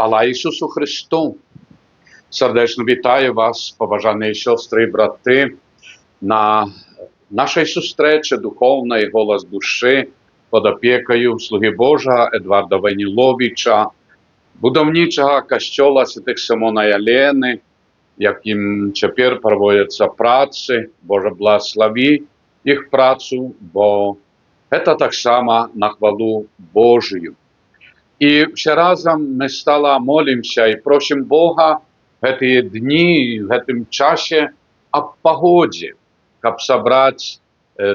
Хвала Ісусу Христу! Сердечно вітаю вас, побажані сестри і брати, на нашій зустрічі духовної «Голос душі» під опікою слуги Божого Едварда Веніловича, будівничого костьола святих Симона і Алени, яким тепер проводяться праці. Боже, благослови їх працю, бо це так само на хвалу Божию. І все разом ми стали молимося і просимо Бога в ці дні, в цьому часі о погоді, щоб зібрати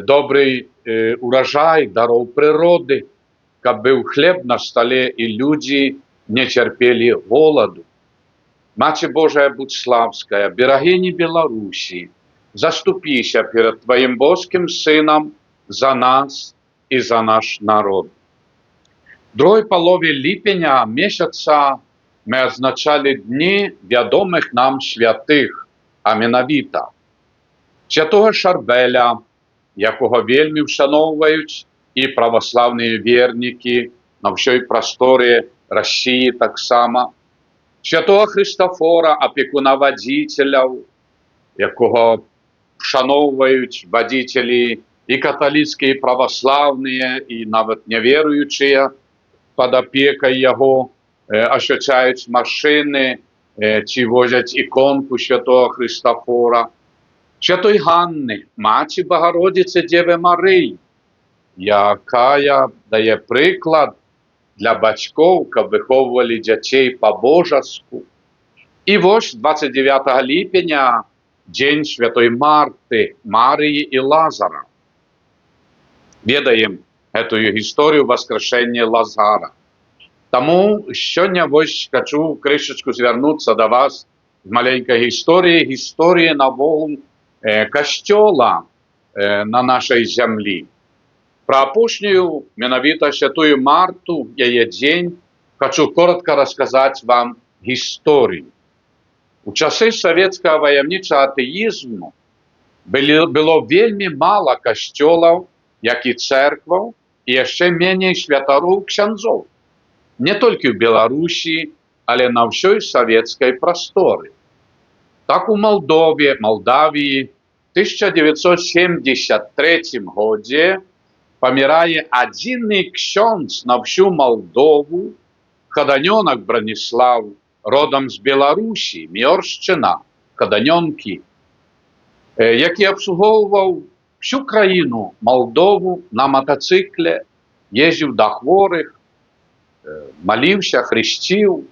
добрий урожай даров природи, щоб був хліб на столі і люди не терпели голоду. Мати Божия Будславська, берегині Білорусі, заступися перед Твоїм Божським Сином за нас і за наш народ. В другій полові липня місяця ми означали дні відомих нам святих, а mianowicie святого Шарбеля, якого вельми вшановують і православні вірники на всій просторі Росії так само, святого Христофора, опікуна водителів, якого вшановують водителі і католицькі, і православні, і навіть невіруючі, під опікою його ощущають машини, чи возять іконку святого Христофора, святої Ганни, Матері Богородиці Діви Марії, яка дає приклад для батьків, щоб виховували дітей по-божеську. І ось 29 липня, День Святої Марти, Марії і Лазара. Відаємо цю історію воскрешення Лазара. Тому сьогодні ось хочу кришечку звернутися до вас з маленької історії нового костьола на нашій землі. Про опошнюю, mianowicie Святую Марту, її день, хочу коротко розказати вам історію. У часи совєтського воєнничого атеїзму було вельми мало костьолів, як і церкв, і ще менше святорів ксяндзов. Не тільки в Білорусі, але на всій совєтській просторі. Так у Молдавії в 1973 році помирає один ксьондз на всю Молдову, Ходаньонок Бронислав, родом з Білорусі, Міорщина, Ходаньонки, який обслуговував всю країну Молдову на мотоциклі, їздив до хворих, молився, хрестив.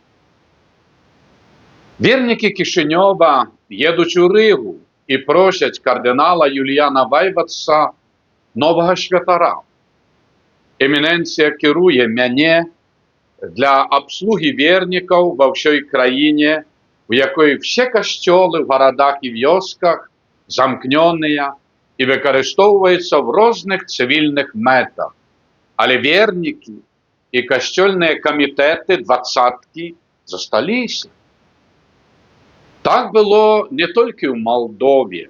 Вірники Кишиньова їдуть у Ригу і просять кардинала Юліана Вайватса нового святора. Еміненція керує мене для обслуги вірників во всій країні, у якої всі костьоли в городах і вёсках замкнені і використовуються в різних цивільних метах. Але вірники і костьольні комітети двадцятки зосталися. Так було не тільки в Молдові.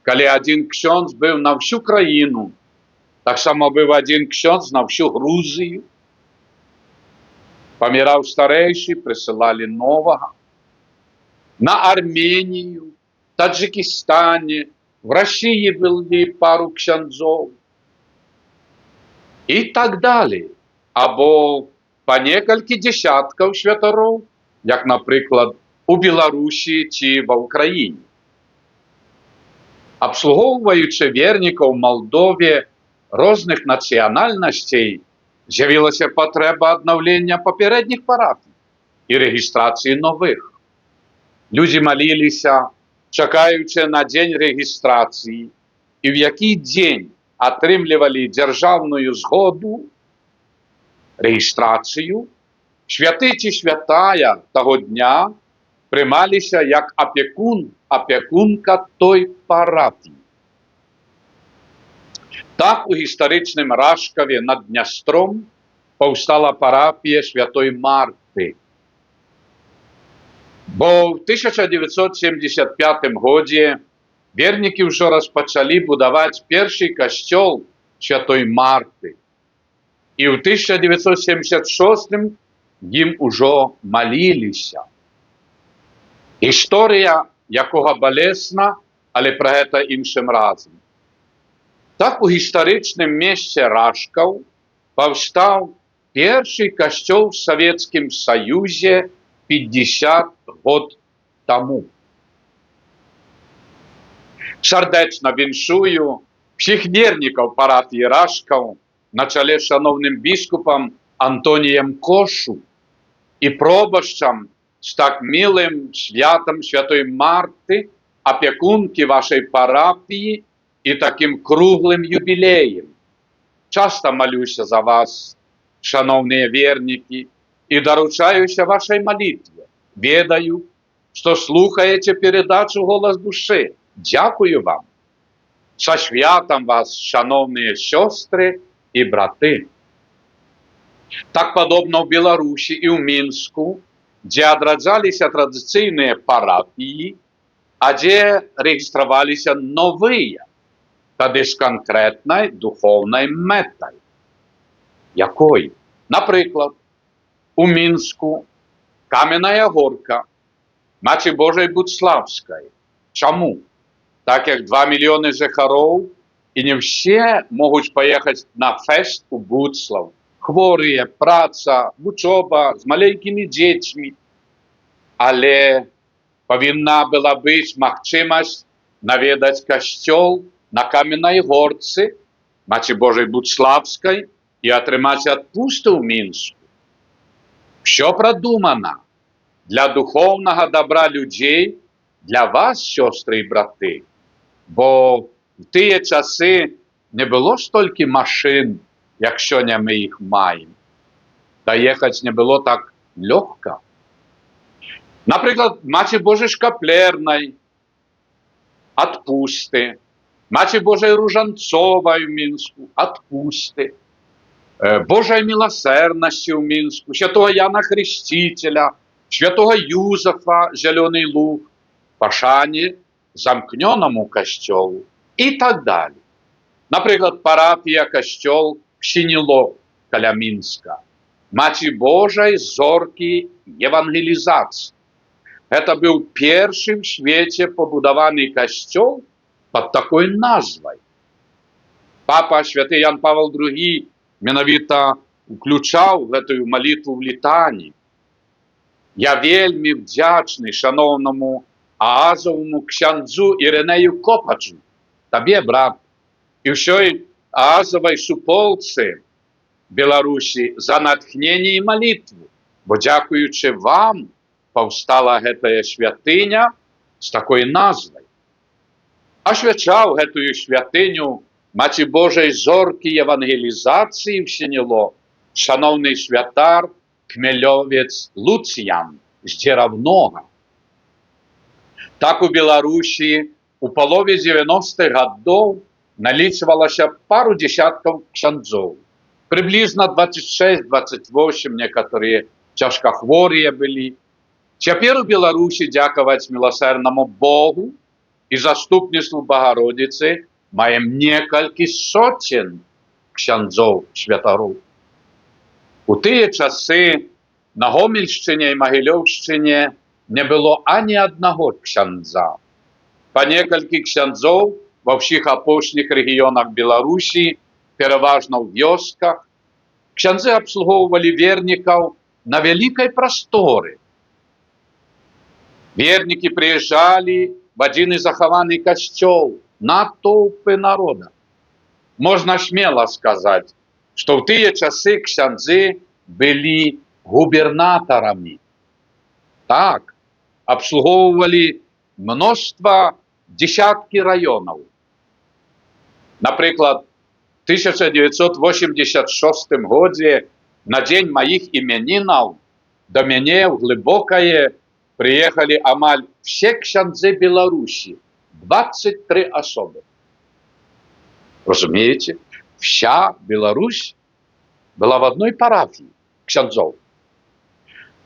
Коли один ксьондз був на всю країну, так само був один ксьондз на всю Грузію. Помирав старейший, присилали нового. На Арменію, Таджикистані, в Росії були пару ксьондзов. І так далі. Або по кілька десятків святорів, як, наприклад, у Білорусі чи в Україні. Обслуговуючи вірників в Молдові різних національностей, з'явилася потреба відновлення попередніх парафій і реєстрації нових. Люди молилися, чекаючи на день реєстрації, і в який день отримували державну згоду, реєстрацію, святий чи святая того дня приймалися як опікунка той парафії. Так у історичному Рашкові над Дністром повстала парафія Святої Марти. Бо в 1975 році вірники вже розпочали будувати перший костьол Святої Марти. І в 1976 ім ужо маліліся. Гісторыя, якога балесна, але пра гэта іншым разам. Так у гістарычным месце Рашкаў паўстаў першы касцёл в Савецкім Саюзе 50 год таму. Сардэчна віншую всіх вернікаў парафіі Рашкаў на чале з шановным біскупам Антоніем Кошу і пробашчам з так мілым святам Святой Марты, апекункі вашай парафіі і таким круглым юбілеем. Часта малюся за вас, шановныя вернікі, і даручаюся вашай малітве. Ведаю, што слухаеце перадачу «Голас душы». Дзякую вам. Са святам вас, шановныя сёстры і браты. Так падобна ў Беларусі і ў Мінску, дзе адраджаліся традыцыйныя парафіі, а дзе рэгістраваліся новыя, тады з канкрэтнай духоўнай мэтай. Якой? Напрыклад, у Мінску Каменная Горка, Маці Божай Буцлаўскай. Чаму? Так як 2 мільёны жыхароў, і не ўсе могуць паехаць на фэст у Буцлаў. Хворыя, праца, вучоба з маленькімі дзецьмі. Але павінна была быць магчымасць наведаць касцёл на Каменнай Горцы, Маці Божай Буцлаўскай і атрымаць адпусту ў Мінску. Всё прадумана для духоўнага добра людзей, для вас, сёстры і браты. Бо в тыя часы не было столькі машын, як сёння мы іх маем. Даехаць не было так лёгка. Напрыклад, Маці Божай Шкаплернай адпусты, Маці Божай Ружанцовай у Мінску адпусты, Божай Міласэрнасці ў Мінску, святого Яна Хрысціцеля, святого Юзафа, Зялёны Луг, пашане замкнёнаму касцёлу і так далее. Напрыклад, парафія касцёл Сініло каля Мінска, Маці Божай Зоркі евангелізацыі. Гэта быў першы ў свеце пабудаваны касцёл пад такой назвай. Папа святы Ян Павел II менавіта уключаў гэтую малітву ў літані. Я вельмі вдзячны шановнаму аазовому ксяндзу Ірынею Копачу, табе, брат, і ўсёй аазовай суполцы Беларусі за натхненне і малітву, бо дзякуючы вам паўстала гэтая святыня з такой назвай. Асвячаў гэтую святыню Маці Божай Зоркі евангелізацыі ў Сініло шановны святар Кмелёвец Луцьян з Дзеравнога. Так у Беларусі у палове 90-х гадоў налічвалася пару дзесяткаў ксяндзоў. Прыблізна 26-28, некаторыя цяжкахворыя былі. Цяпер у Беларусі, дзякаваць міласэрнаму Богу і заступніцтву Багародзіцы, маем некалькі соцен ксяндзоў святароў. У тыя часы на Гомельшчыне і Магілёўшчыне не было ані аднаго ксяндза. Па некалькі ксяндзоў ва ўсіх апошніх рэгіёнах Беларусі, пераважна ў вёсках, ксяндзы абслугоўвалі вернікаў на вялікай прасторы. Вернікі прыязджалі в адзін і захаваны касцёл, натоўпы народа. Можна смела сказаць, што ў тыя часы ксяндзы былі губернатарамі. Так, абслугоўвалі мноства десяткі раёнаў. Напрыклад, в 1986 годзе на дзень маіх імянінаў да мяне ў Глыбокае прыехалі амаль все ксяндзы Беларусі, 23 асобы. Разумееце, вся Беларусь была в одной парафіі ксяндзоў.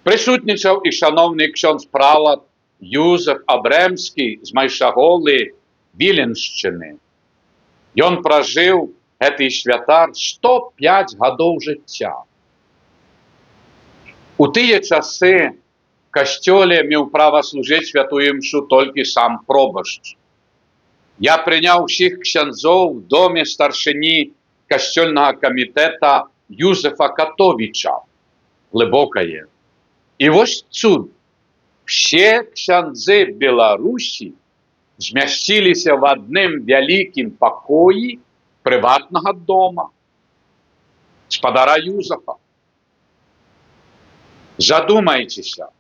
Прысутнічаў і шановны ксёндз пралат Юзеф Абрэмскі з Майшаголы, Віленшчыны. Ён пражыў, гэты святар, 105 гадоў жыцця. У тыя часы в касцёле меў права служыць святую імшу толькі сам пробашч. Я прыняў усіх ксяндзоў в доме старшыні касцёльнага камітэта Юзефа Катовіча. Глыбокае. І вось цуд. Все ксяндзы Беларусі змясціліся в адным вялікім пакоі прыватнага дома спадара Юзефа. Задумайцеся,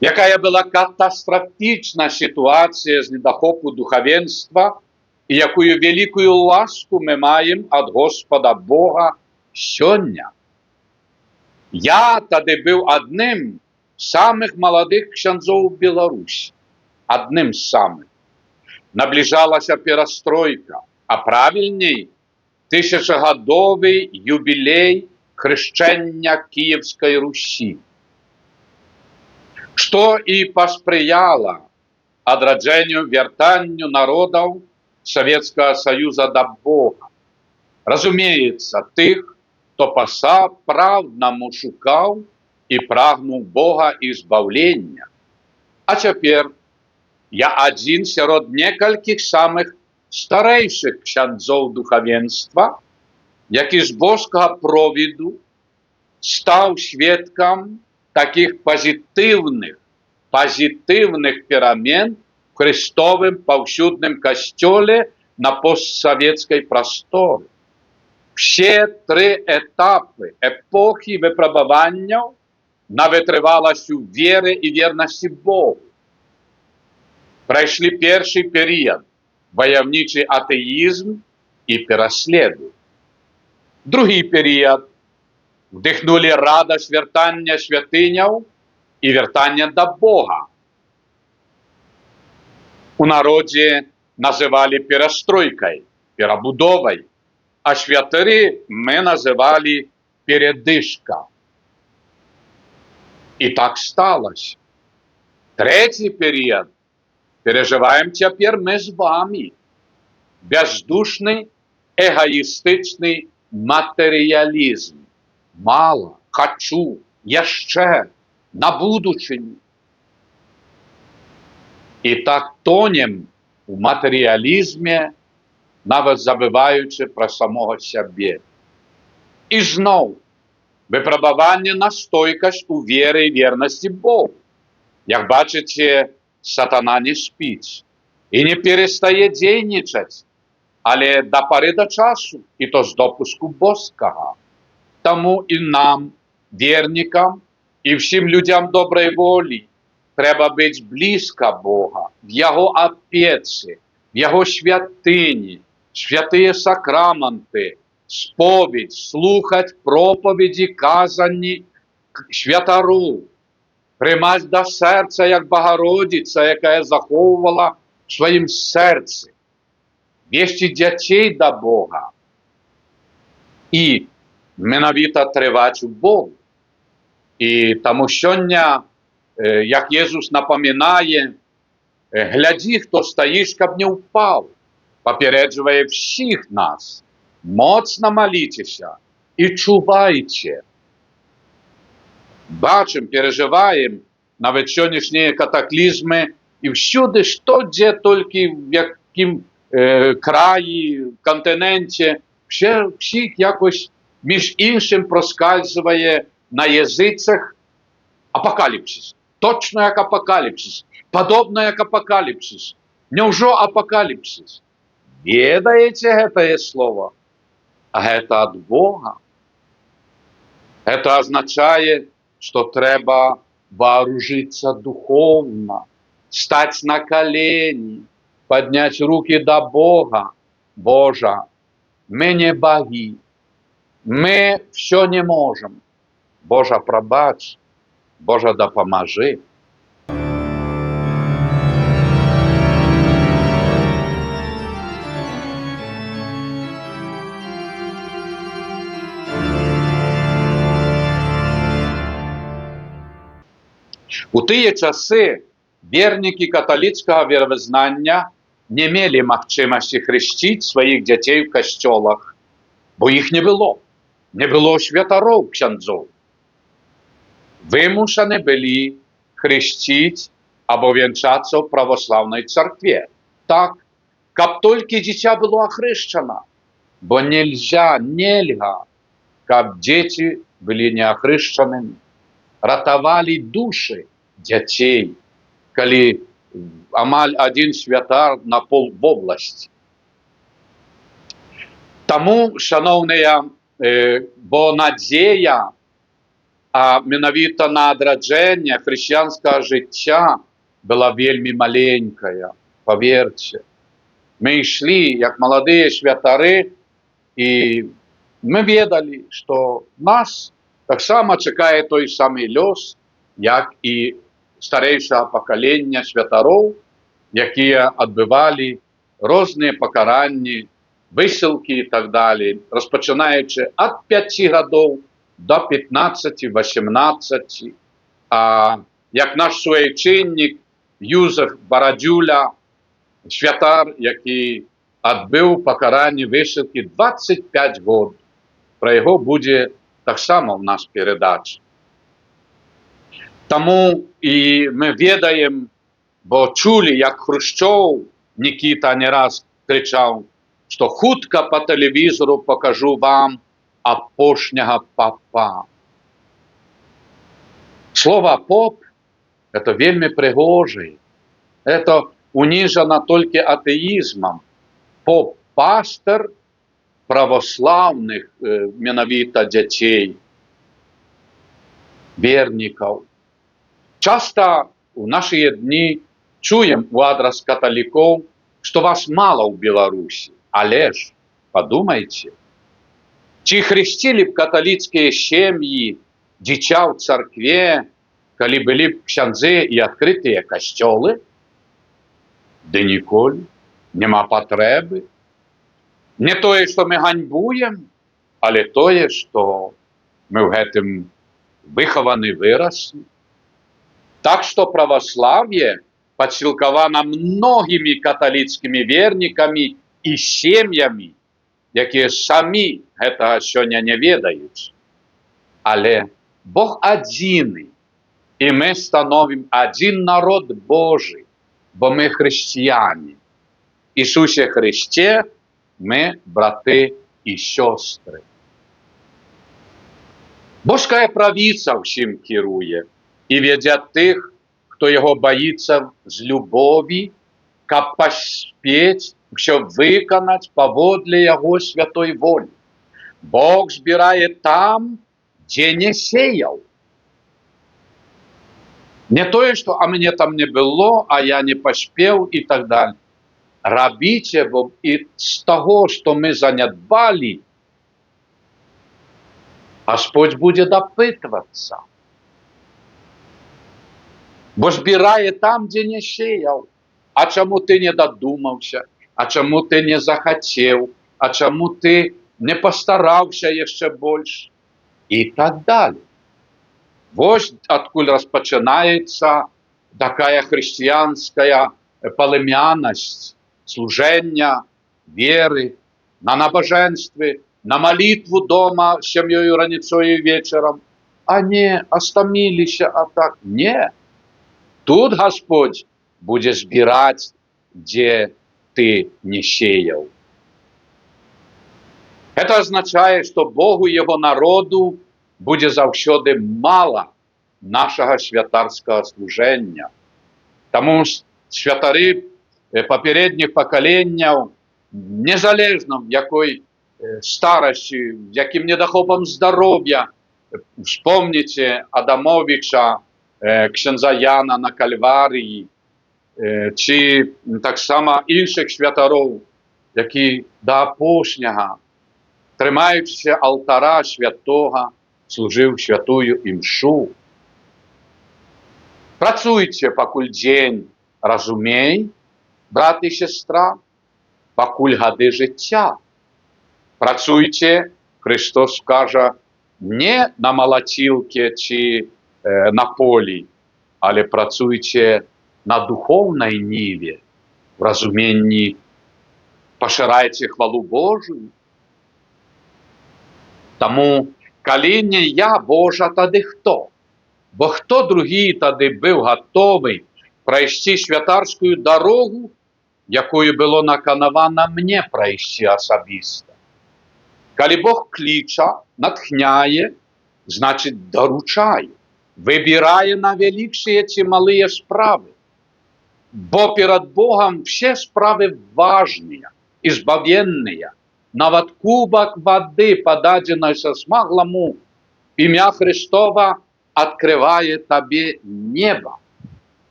якая была катастрафічна сітуацыя з недахопу духавенства і якую вялікую ласку мы маем ад Господа Бога сёння. Я тады быў адным з самых маладых ксяндзоў у Беларусі. Адным з самых. Набліжалася перастройка, а правільней тысячагадовы юбілей хрышчэння Кіевскай Русі. Што і паспрыяла адраджэнню вяртанню народаў Савецкага Саюза да Бога. Разумеецца, тых, хто па-сапраўднаму шукаў і прагнуў Бога і збаўлення. А цяпер я адзін сярод некалькіх самых старэйшых ксяндзоў духавенства, які з боскага провіду стаў сведкам таких пазітыўных перамен в хрыстовым паўсюдным касцёле на постсавецкай прасторы. Все тры этапы эпохі выпрабаванняў на вытрываласць у веры і вернасці Богу. Прайшлі першы перыяд ваяўнічы атэізм і пераследы. Другі перыяд вдыхнулі радасць вяртання святыняў і вяртання да Бога. У народзе называлі перастройкай, перабудовай, а святыры мы называлі передышка. І так сталося. Трэці перыяд переживаем цяпер мы з вами. Бездушны, эгоістычны матэрыялізм. Мало, хочу, яшчэ, на будучыню. І так тонем у матэрыялізме, нават забываючы пра самога сябе. І зноў, выпрабаванне на стойкасць у веры і вернасці Богу. Як бачыце, сатана не спіць і не перестае дзейнічаць, але да пары да часу, і то з допуску боскага. Таму і нам, вернікам, і всім людям добрай волі, трэба быць блізка Бога, в Яго апецы, в Яго святыні, святыя сакраманты, споведь, слухаць проповеди, казані святару, прымаць да сэрца, як Багародзіца, якая захоўвала в сваім сэрцы, весці дзяцей да Бога і менавіта трываць у Богу. І таму сёння, як Езус напамінае, глядзі, хто стаіш, каб не ўпаў, папярэджвае всіх нас. Моцна маліцеся і чувайце. Бачым, переживаем нават сённяшнія катаклізмы і всюды, што дзе толькі в якім краі, кантыненце, всіх якось між іншим проскальзывае на языцах апокаліпсис. Точно як апокаліпсис. Падобна як апокаліпсис. Няўжо апокаліпсис? Ведаеце гэтае слово? А гэта ад Бога. Это означае, что трэба вооружиться духовно, стать на колени, поднять руки до Бога. Боже, мы не боги, мы все не можем. Боже, пробач, Боже, допоможи. У тыя часы вернікі каталіцкага веравызнання не мелі магчымасці хрысціць сваіх дзяцей у касцёлах, бо іх не было. Не было святароў, ксяндзоў. вымушаны былі хресціць або вянчацца ў праваслаўнай царкве. Так, каб толькі дзіця было ахрышчана, бо нельга, каб дзеці былі неахрышчанымі. Ратавалі душы дзяцей, калі амаль адзін святар на полвобласці. Таму, шановныя, бо надзея, а менавіта на адраджэнне хрысціянскага жыцця была вельмі маленькая, паверце. Мы ішлі, як маладыя святары, і мы ведалі, што нас таксама чакае той самы лёс, як і старэйшага пакалення святароў, якія адбывалі розныя пакаранні, высылкі і так далее, распачынаючы ад 5 гадоў до 15-18. Як наш суайчыннік Юзеф Барадзюля, святар, які адбыў пакаранне высылкі 25 год. Пра яго будзе таксама ў нас перадача. Таму і мы ведаем, бо чулі, як Хрушчоў Нікіта не раз крычаў, што хутка па тэлевізору пакажу вам апошняга папа. Слово «поп» – это вельмі прыгожае. Это унижено толькі атэізмам. Поп – пастор православных менавіта дзяцей, вернікаў. Часта у нашыя дні чуем у адрас каталікоў, што вас мала ў Беларусі. Але ж, падумайце, ці хрысцілі б каталіцкія сем'і дзіця ў царкве, калі былі б ксяндзы і адкрытыя касцёлы? Ды ніколі, няма патрэбы. Не тое, што мы ганьбуем, але тое, што мы ў гэтым выхаваны, выраслі. Так што праваслаўе падсілкавана многімі каталіцкімі вернікамі і сем'ямі, якія самі гэтага сёння не ведаюць. Але Бог адзіны, і мы становім адзін народ Божы, бо мы хрысціяне. Ісусе Хрысце мы браты і сёстры. Божская правіца ўсім кіруе і вядзе тых, хто яго баіцца з любові, каб паспець усё выканаць паводле яго святой волі. Бог збірае там, дзе не сеял. Не тое, што «а мне там не было, а я не паспеў» і так далее. Рабіце, бо і з таго, што мы занядбалі, Господь будзе дапытвацца. Бо збірае там, дзе не сеял. А чаму ты не дадумаўся? А чаму ты не захацеў? А чаму ты не пастараўся яшчэ больш? І так далее. Вось адкуль распачынаецца такая хрысціянская палымянасць служэння, веры, на набажэнствы, на малітву дома з сям'ёю раніцою і вечарам. А не, астаміліся, а так. Не. Тут Господь будзе збіраць, дзе ты не сеял. Это азначае, што Богу і яго народу будзе заўсёды мала нашага святарскага служэння. Таму святары папярэдніх пакаленняў, незалежна якой старасці, якім недахопам здароўя, вспомніце Адамовіча, ксяндза Яна на Кальварыі, ці таксама іншых святароў, які да апошняга, трымаючыся алтара святога, служыў святую імшу. Працуйце, пакуль дзень, разумей, брат і сестра, пакуль гады жыцця. Працуйце, Христос кажа, не на малацілке ці на полі, але працуйце на духоўнай ніве, в разуменні пашырайце хвалу Божую. Таму, калі не я, Божа, тады хто? Бо хто другий тоді був готовий пройти святарську дорогу, якою було наканавано мені пройти особисто? Коли Бог кличе, натхняє, значить доручає, вибирає на великші чи малі справи. Бо перед Богом все справи важные, избавенные. Нават кубок воды, подаденной со смаглому, ім'я Христова открыває тобі небо.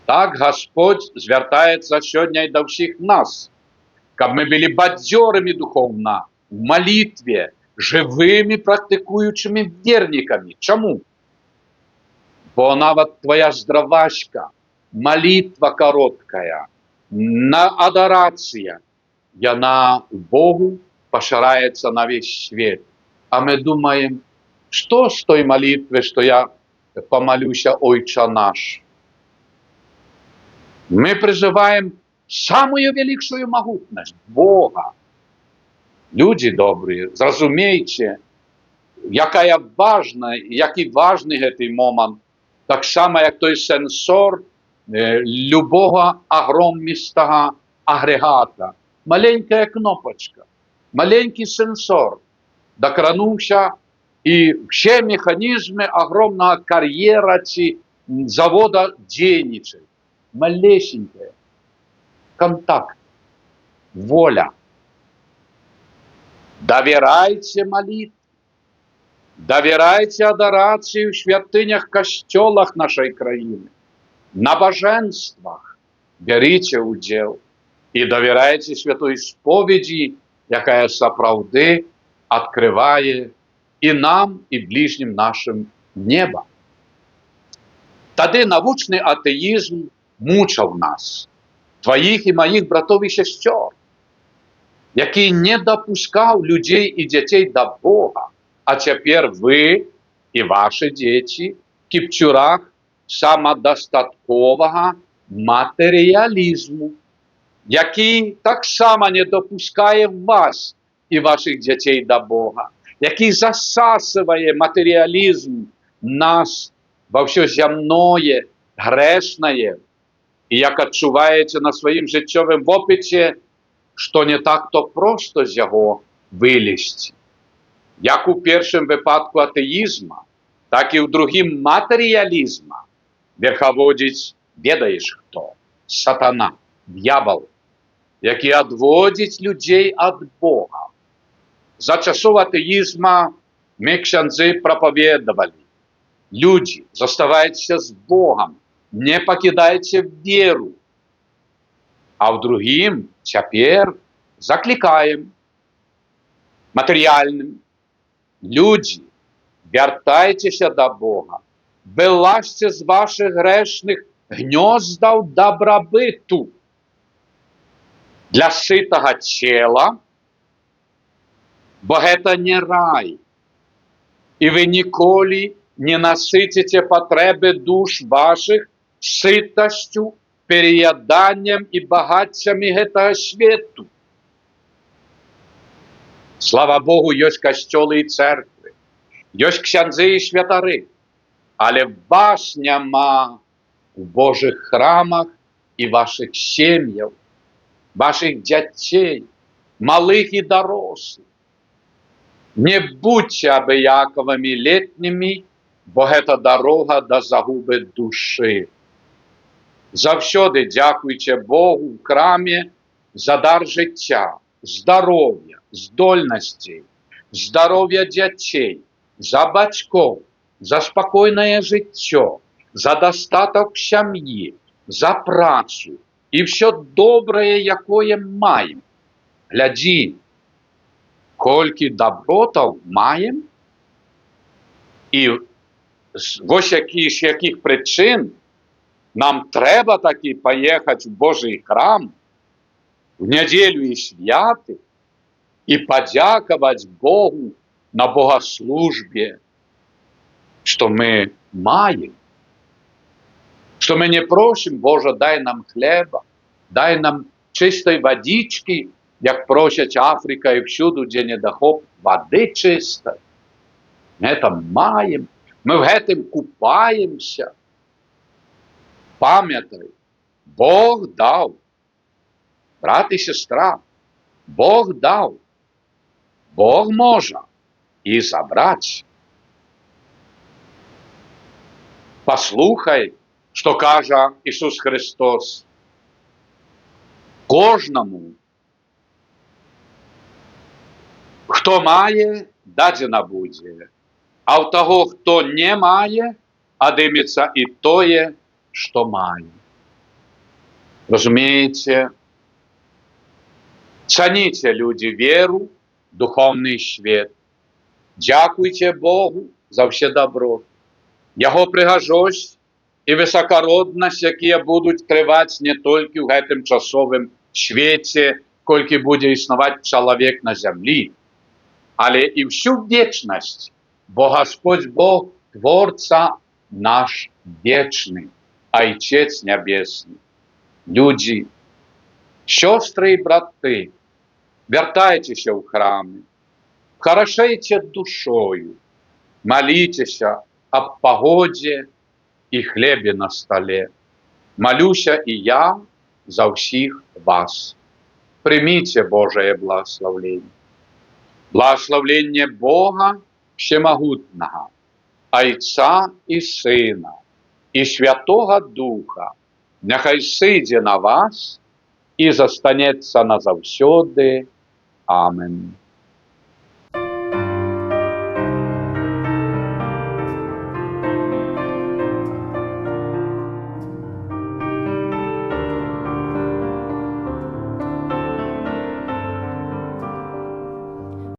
Так Господь звертається сьогодні і до всіх нас, щоб ми були бадьорими духовно, в молитві, живими практикуючими вірниками. Чому? Бо нават твоя здравачка, молитва короткая, на адорация, и она Богу поширяется на весь свет. А мы думаем, что с той молитвы, что я помолюся Отче наш? Мы призываем самую великую могутность Бога. Люди добрые, зрозумейте, який важний цей момент, так само, як той сенсор любого огромного агрегата. Маленькая кнопочка, маленький сенсор, докранувся, и все механизмы огромного карьера чи завода денежек. Малесенькая. Контакт. Воля. Доверяйте молитве. Доверяйте адорации в святынях, костелах нашей краины. На боженствах берите удел и доверяйте святой споведи, якая сапраўды открывае и нам, и ближним нашим небо. Тады навучный атеизм мучил нас, твоих и моих братов и сестер, який не допускал людей и детей до Бога. А теперь вы и ваши дети в кіпчурах самодостаткового матеріалізму, який так само не допускає вас і ваших дітей до Бога, який засасує матеріалізм нас во все земное, грешное, і як відчуваєте на своїм життєвому опиті, що не так-то просто з його вилізти. Як у першому випадку атеїзма, так і в другім матеріалізма верховодить, ведаєш хто? Сатана, дьявол, який відводить людей від Бога. За часов атеїзма ми, ксяндзи, проповідували. Люди, зоставайтеся з Богом, не покидайте віру. А в другим тепер закликаємо матеріальним. Люди, вертайтеся до Бога, вилазьте з ваших грешних гнездов добробиту для ситого тіла, бо це не рай, і ви ніколи не наситите потреби душ ваших ситостю, переяданням і багатцями этого світу. Слава Богу, є костьоли і церкви, є ксяндзи і святари, але вас нема в Божих храмах і ваших сім'ях, ваших дітей, малих і дорослих. Не будьте обияковими літніми, бо це дорога до загуби душі. Завсюди дякуйте Богу в храмі за дар життя, здоров'я, здольностей, здоров'я дітей, за батьків, за спокійне життя, за достаток сім'ї, за працю і все добре, яке маємо. Гляді, колькі добротів маємо, і ось з яких причин нам треба таки поїхати в Божий храм в неділю і святи і подякувати Богу на богослужбі, що ми маємо, що ми не просимо, Боже, дай нам хліба, дай нам чистої водички, як просять Африка і всюди, де недохоп води чистої. Ми це маємо. Ми в гэтым купаемся. Памятай, Бог даў. Брат і сестра, Бог даў. Бог можа і забраць. Паслухай, што кажа Ісус Христос. Кожнаму, хто мае, дадзена будзе, а ў таго, хто не мае, адымецца і тое, што мае. Разумееце? Цаніце, людзі, веру, духовны свет. Дзякуйце Богу за ўсе дабро. Яго прыгажосць і высакароднасць, якія будуць трываць не толькі ў гэтым часовым свеце, колькі будзе існаваць чалавек на зямлі, але і ўсю вечнасць, бо Гасподзь Бог творца наш вечны, Айчец нябесны. Людзі, сёстры і браты, вяртайцеся ў храмы, харашэйце душою, маліцеся аб пагодзе і хлебе на стале. Малюся і я за ўсіх вас. Прыміце Божае благословенне. Благословенне Бога Всемагутнага, Айца і Сына, і Святога Духа, няхай сыдзе на вас і застанецца назаўсёды. Амен.